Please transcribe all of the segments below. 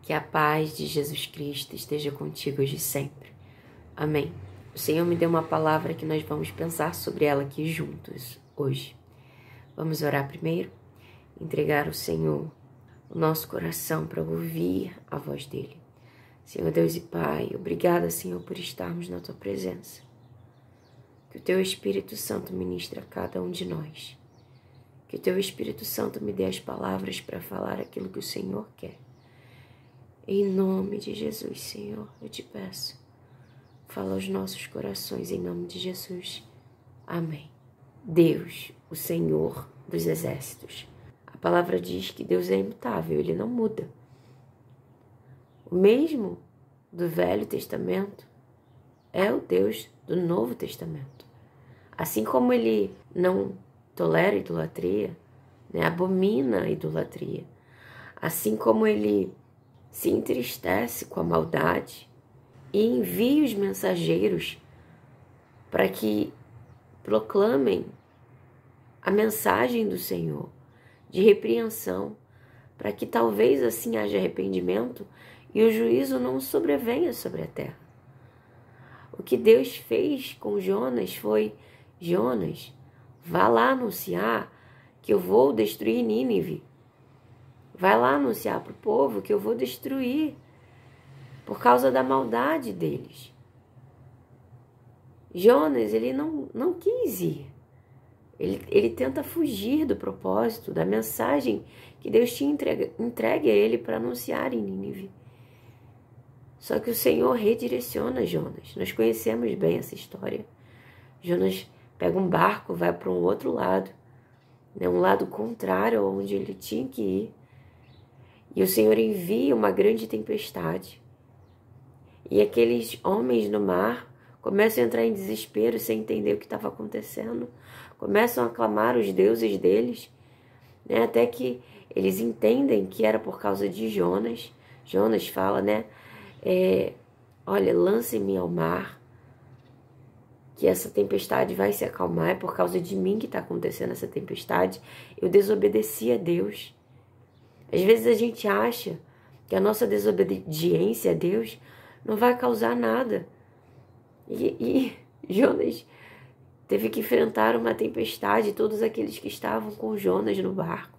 Que a paz de Jesus Cristo esteja contigo hoje e sempre. Amém. O Senhor me deu uma palavra que nós vamos pensar sobre ela aqui juntos hoje. Vamos orar primeiro, entregar ao Senhor o nosso coração para ouvir a voz dEle. Senhor Deus e Pai, obrigada, Senhor, por estarmos na Tua presença. Que o Teu Espírito Santo ministre a cada um de nós. Que o Teu Espírito Santo me dê as palavras para falar aquilo que o Senhor quer. Em nome de Jesus, Senhor, eu te peço. Fala aos nossos corações em nome de Jesus. Amém. Deus, o Senhor dos exércitos. A palavra diz que Deus é imutável, Ele não muda. O mesmo do Velho Testamento é o Deus do Novo Testamento. Assim como Ele não tolera idolatria, abomina a idolatria, assim como Ele se entristece com a maldade e envia os mensageiros para que proclamem a mensagem do Senhor de repreensão, para que talvez assim haja arrependimento e o juízo não sobrevenha sobre a terra. O que Deus fez com Jonas foi: Jonas, vá lá anunciar que eu vou destruir Nínive. Vai lá anunciar para o povo que eu vou destruir por causa da maldade deles. Jonas, ele não quis ir. Ele tenta fugir do propósito, da mensagem que Deus tinha entregue a ele para anunciar em Nínive. Só que o Senhor redireciona Jonas. Nós conhecemos bem essa história. Jonas pega um barco, vai para um outro lado, um lado contrário a onde ele tinha que ir. E o Senhor envia uma grande tempestade. E aqueles homens no mar começam a entrar em desespero sem entender o que estava acontecendo. Começam a clamar os deuses deles, até que eles entendem que era por causa de Jonas. Jonas fala, olha, lance-me ao mar, que essa tempestade vai se acalmar. É por causa de mim que está acontecendo essa tempestade. Eu desobedeci a Deus. Às vezes a gente acha que a nossa desobediência a Deus não vai causar nada. E Jonas teve que enfrentar uma tempestade, todos aqueles que estavam com Jonas no barco.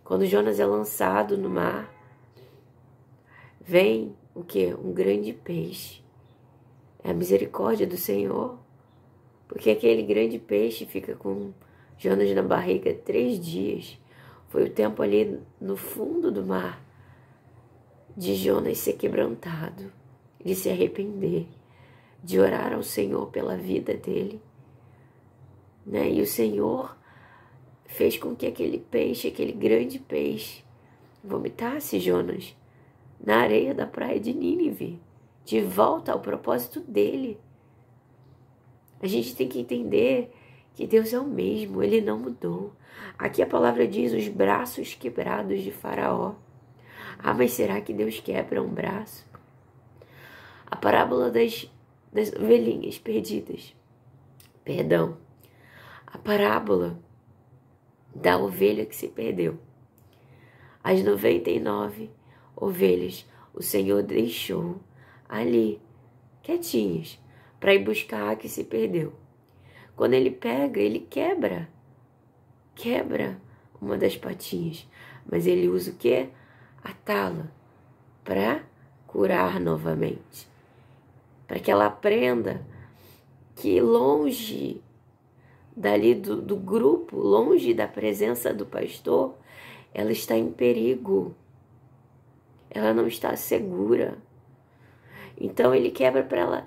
Quando Jonas é lançado no mar, vem o quê? Um grande peixe. É a misericórdia do Senhor, porque aquele grande peixe fica com Jonas na barriga 3 dias. Foi o tempo ali no fundo do mar de Jonas ser quebrantado, de se arrepender, de orar ao Senhor pela vida dele. E o Senhor fez com que aquele peixe, aquele grande peixe, vomitasse Jonas na areia da praia de Nínive, de volta ao propósito dele. A gente tem que entender que Deus é o mesmo, Ele não mudou. Aqui a palavra diz os braços quebrados de Faraó. Ah, mas será que Deus quebra um braço? A parábola das ovelhinhas perdidas. Perdão. A parábola da ovelha que se perdeu. As 99 ovelhas o Senhor deixou ali, quietinhas, para ir buscar a que se perdeu. Quando ele pega, ele quebra uma das patinhas, mas ele usa o quê? A tala, para curar novamente, para que ela aprenda que longe dali do grupo, longe da presença do pastor, ela está em perigo, ela não está segura. Então ele quebra para ela,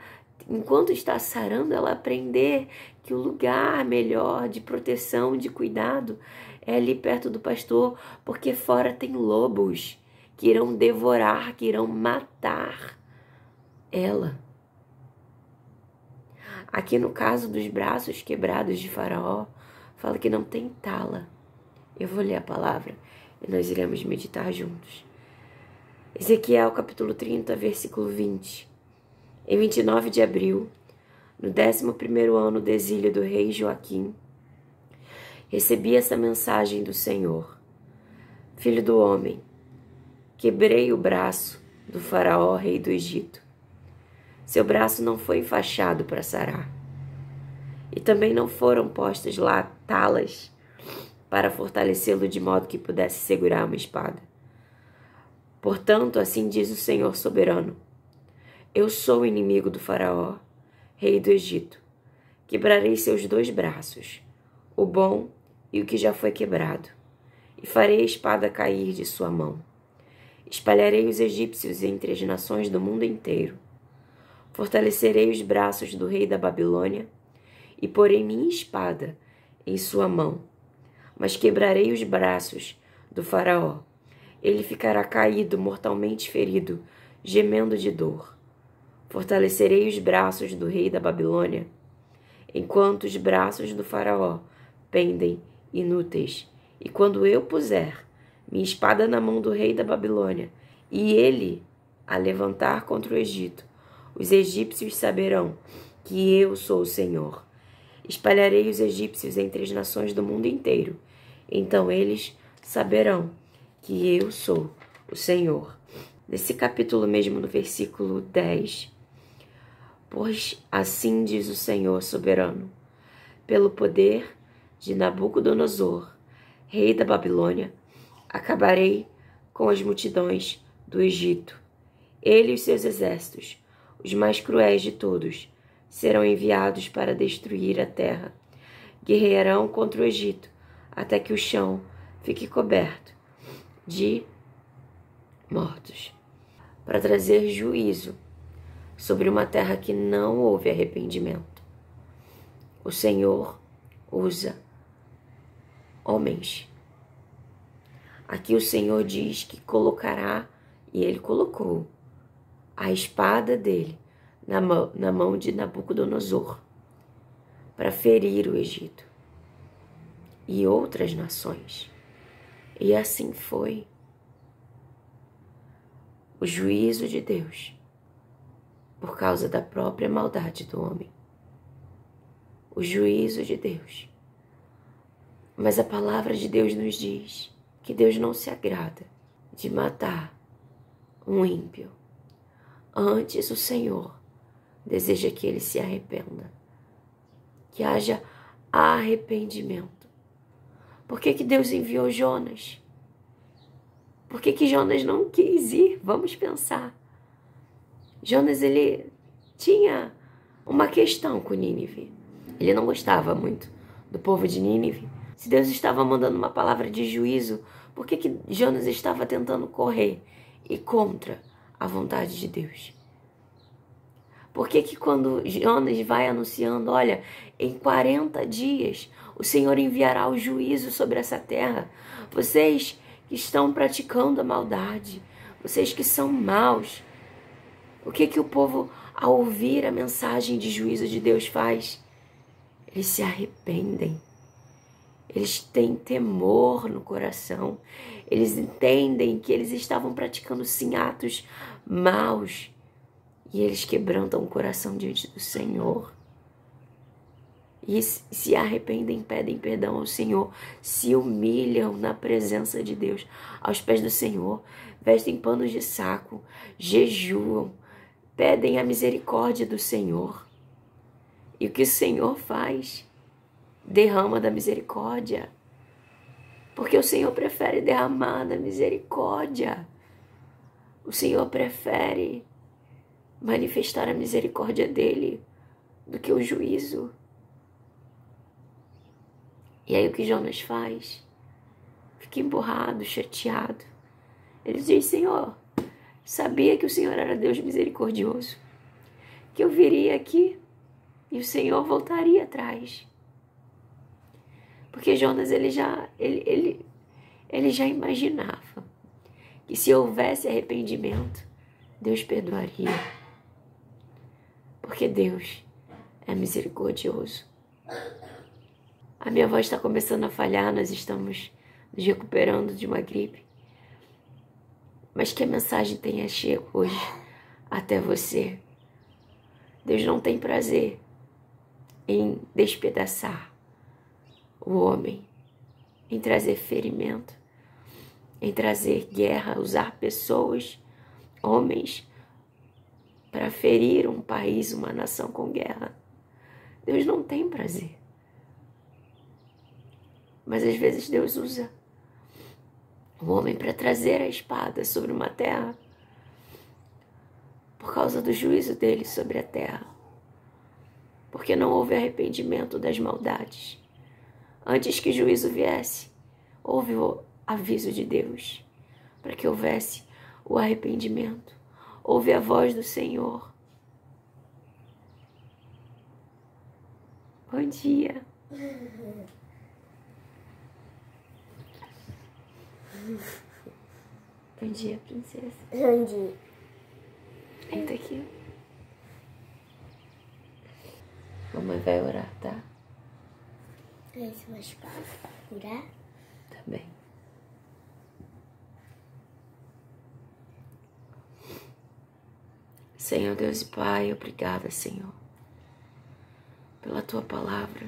enquanto está sarando, ela aprender que o lugar melhor de proteção, de cuidado, é ali perto do pastor, porque fora tem lobos que irão devorar, que irão matar ela. Aqui no caso dos braços quebrados de Faraó, fala que não tem tala. Eu vou ler a palavra e nós iremos meditar juntos. Ezequiel capítulo 30, versículo 20. Em 29 de abril, no 11º ano do exílio do rei Joaquim, recebi essa mensagem do Senhor. Filho do homem, quebrei o braço do faraó, rei do Egito. Seu braço não foi enfaixado para sarar, e também não foram postas lá talas para fortalecê-lo de modo que pudesse segurar uma espada. Portanto, assim diz o Senhor soberano: eu sou o inimigo do faraó, rei do Egito. Quebrarei seus 2 braços, o bom e o que já foi quebrado, e farei a espada cair de sua mão. Espalharei os egípcios entre as nações do mundo inteiro. Fortalecerei os braços do rei da Babilônia e porei minha espada em sua mão. Mas quebrarei os braços do faraó. Ele ficará caído, mortalmente ferido, gemendo de dor. Fortalecerei os braços do rei da Babilônia, enquanto os braços do faraó pendem inúteis. E quando eu puser minha espada na mão do rei da Babilônia, e ele a levantar contra o Egito, os egípcios saberão que eu sou o Senhor. Espalharei os egípcios entre as nações do mundo inteiro. Então eles saberão que eu sou o Senhor. Nesse capítulo mesmo, no versículo 10, pois assim diz o Senhor soberano, pelo poder de Nabucodonosor, rei da Babilônia, acabarei com as multidões do Egito. Ele e os seus exércitos, os mais cruéis de todos, serão enviados para destruir a terra. Guerrearão contra o Egito, até que o chão fique coberto de mortos, para trazer juízo sobre uma terra que não houve arrependimento. O Senhor usa homens. Aqui o Senhor diz que colocará, e ele colocou, a espada dele na mão de Nabucodonosor para ferir o Egito e outras nações. E assim foi. O juízo de Deus por causa da própria maldade do homem. O juízo de Deus. Mas a palavra de Deus nos diz que Deus não se agrada de matar um ímpio. Antes, o Senhor deseja que ele se arrependa, que haja arrependimento. Por que Deus enviou Jonas? Por que Jonas não quis ir? Vamos pensar. Jonas, ele tinha uma questão com Nínive. Ele não gostava muito do povo de Nínive. Se Deus estava mandando uma palavra de juízo, por que Jonas estava tentando correr e contra a vontade de Deus? Por que quando Jonas vai anunciando, olha, em 40 dias o Senhor enviará o juízo sobre essa terra, vocês que estão praticando a maldade, vocês que são maus, o que o povo, ao ouvir a mensagem de juízo de Deus, faz? Eles se arrependem. Eles têm temor no coração. Eles entendem que eles estavam praticando sim atos maus. E eles quebrantam o coração diante do Senhor. E se arrependem, pedem perdão ao Senhor. Se humilham na presença de Deus, aos pés do Senhor. Vestem panos de saco, jejuam, pedem a misericórdia do Senhor. E o que o Senhor faz? Derrama da misericórdia. Porque o Senhor prefere derramar da misericórdia. O Senhor prefere manifestar a misericórdia dele do que o juízo. E aí o que Jonas faz? Fica emburrado, chateado. Ele diz: Senhor, sabia que o Senhor era Deus misericordioso, que eu viria aqui e o Senhor voltaria atrás. Porque Jonas, ele já imaginava que se houvesse arrependimento, Deus perdoaria. Porque Deus é misericordioso. A minha voz está começando a falhar, nós estamos nos recuperando de uma gripe. Mas que a mensagem tenha chego hoje até você. Deus não tem prazer em despedaçar o homem, em trazer ferimento. em trazer guerra, usar pessoas, homens, para ferir um país, uma nação com guerra. Deus não tem prazer. Mas às vezes Deus usa o homem para trazer a espada sobre uma terra por causa do juízo dele sobre a terra. Porque não houve arrependimento das maldades. Antes que o juízo viesse, houve o aviso de Deus para que houvesse o arrependimento. Houve a voz do Senhor. Bom dia. Bom dia, princesa. Bom dia. Entra aqui. Mamãe vai orar, tá? Esse uma espada para curar? Tá bem. Senhor Deus e Pai, obrigada, Senhor, pela Tua palavra.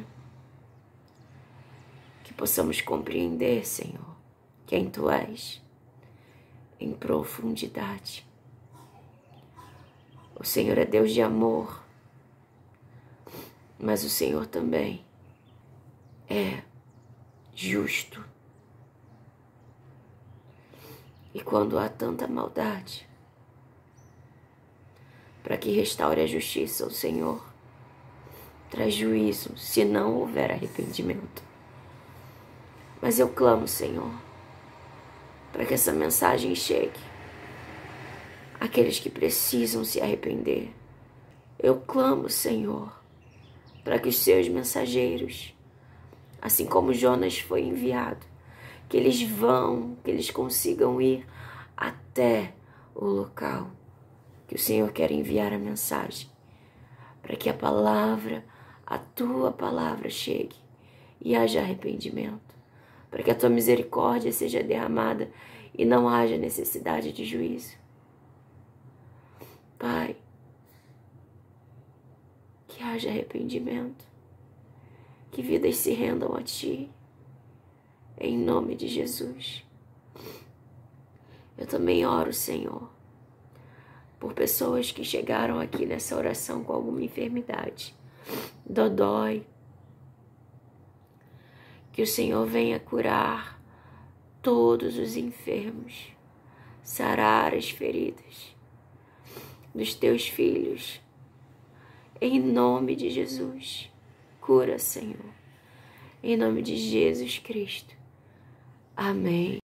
Que possamos compreender, Senhor, quem Tu és em profundidade. O Senhor é Deus de amor, mas o Senhor também é justo. E quando há tanta maldade, para que restaure a justiça, o Senhor traz juízo se não houver arrependimento. Mas eu clamo, Senhor, para que essa mensagem chegue àqueles que precisam se arrepender. Eu clamo, Senhor, para que os seus mensageiros, assim como Jonas foi enviado, que eles vão, que eles consigam ir até o local que o Senhor quer enviar a mensagem, para que a palavra, a Tua palavra chegue e haja arrependimento, para que a Tua misericórdia seja derramada e não haja necessidade de juízo. Pai, que haja arrependimento, que vidas se rendam a Ti, em nome de Jesus. Eu também oro, Senhor, por pessoas que chegaram aqui nessa oração com alguma enfermidade, dodói. Que o Senhor venha curar todos os enfermos, sarar as feridas dos Teus filhos. Em nome de Jesus, cura, Senhor. Em nome de Jesus Cristo. Amém.